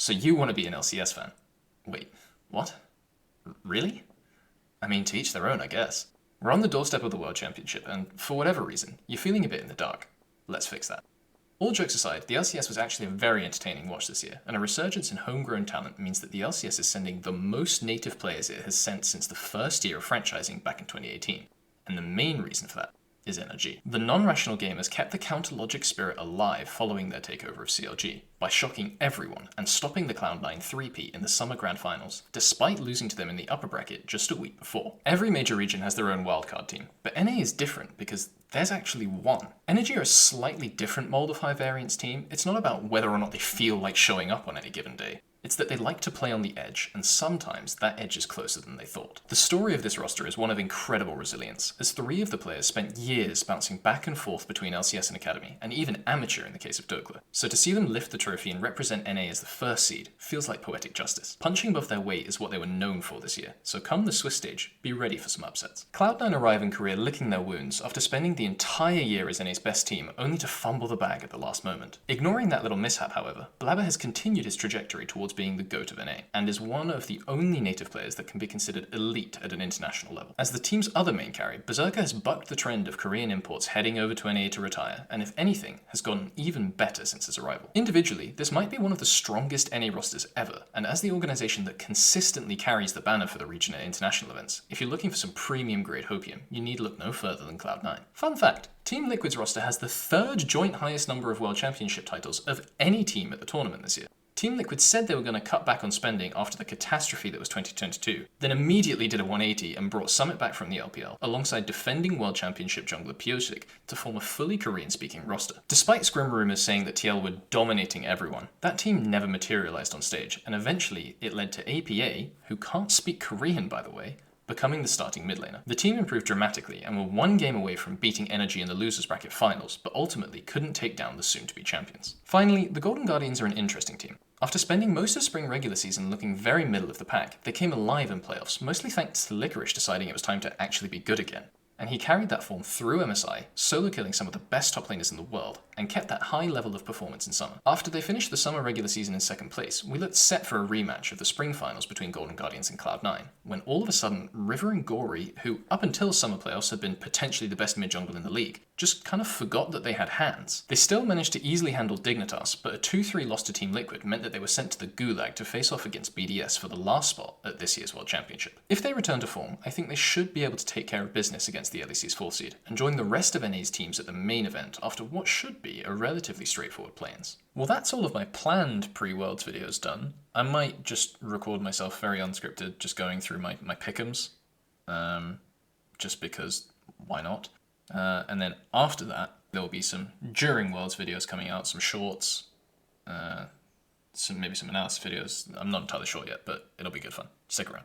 So you want to be an LCS fan? Wait, what? Really? I mean, to each their own, I guess. We're on the doorstep of the World Championship, and for whatever reason, you're feeling a bit in the dark. Let's fix that. All jokes aside, the LCS was actually a very entertaining watch this year, and a resurgence in homegrown talent means that the LCS is sending the most native players it has sent since the first year of franchising back in 2018. And the main reason for that is energy. The non-rational gamers kept the counter-logic spirit alive following their takeover of CLG, by shocking everyone and stopping the Cloud9 3-peat in the Summer Grand Finals, despite losing to them in the upper bracket just a week before. Every major region has their own wildcard team, but NA is different because there's actually one. Energy are a slightly different mold of high variance team. It's not about whether or not they feel like showing up on any given day. It's that they like to play on the edge, and sometimes that edge is closer than they thought. The story of this roster is one of incredible resilience, as 3 of the players spent years bouncing back and forth between LCS and Academy, and even Amateur in the case of Dokla. So to see them lift the trophy and represent NA as the first seed feels like poetic justice. Punching above their weight is what they were known for this year, so come the Swiss stage, be ready for some upsets. Cloud9 arrive in Korea licking their wounds after spending the entire year as NA's best team, only to fumble the bag at the last moment. Ignoring that little mishap, however, Blabber has continued his trajectory towards being the GOAT of NA, and is one of the only native players that can be considered elite at an international level. As the team's other main carry, Berserker has bucked the trend of Korean imports heading over to NA to retire, and if anything, has gotten even better since his arrival. Individually, this might be one of the strongest NA rosters ever, and as the organisation that consistently carries the banner for the region at international events, if you're looking for some premium grade hopium, you need look no further than Cloud9. Fun fact, Team Liquid's roster has the 3rd joint highest number of World Championship titles of any team at the tournament this year. Team Liquid said they were going to cut back on spending after the catastrophe that was 2022, then immediately did a 180 and brought Summit back from the LPL, alongside defending World Championship jungler Pyosik, to form a fully Korean-speaking roster. Despite scrim rumours saying that TL were dominating everyone, that team never materialised on stage, and eventually it led to APA, who can't speak Korean by the way, becoming the starting mid laner. The team improved dramatically and were 1 game away from beating Energy in the losers bracket finals, but ultimately couldn't take down the soon-to-be champions. Finally, the Golden Guardians are an interesting team. After spending most of spring regular season looking very middle of the pack, they came alive in playoffs, mostly thanks to Licorice deciding it was time to actually be good again. And he carried that form through MSI, solo killing some of the best top laners in the world, and kept that high level of performance in summer. After they finished the summer regular season in 2nd place, we looked set for a rematch of the spring finals between Golden Guardians and Cloud9, when all of a sudden, River and Gory, who up until summer playoffs had been potentially the best mid jungle in the league, just kind of forgot that they had hands. They still managed to easily handle Dignitas, but a 2-3 loss to Team Liquid meant that they were sent to the Gulag to face off against BDS for the last spot at this year's World Championship. If they return to form, I think they should be able to take care of business against the LEC's 4th seed, and join the rest of NA's teams at the main event after what should be a relatively straightforward play-ins. Well, that's all of my planned pre-Worlds videos done. I might just record myself very unscripted, just going through my pick'ems, just because, why not? And then after that, there will be some during Worlds videos coming out, some shorts, maybe some analysis videos. I'm not entirely sure yet, but it'll be good fun. Stick around.